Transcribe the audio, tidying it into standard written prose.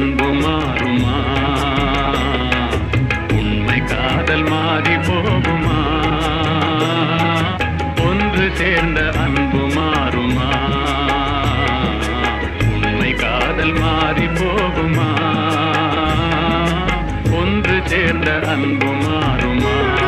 அன்பு மாறுமா? உண்மை காதல் மாறி போகுமா? ஒன்று சேர்ந்த அன்பு மாறுமா? உண்மை காதல் மாறி போகுமா? ஒன்று சேர்ந்த அன்பு மாறுமா?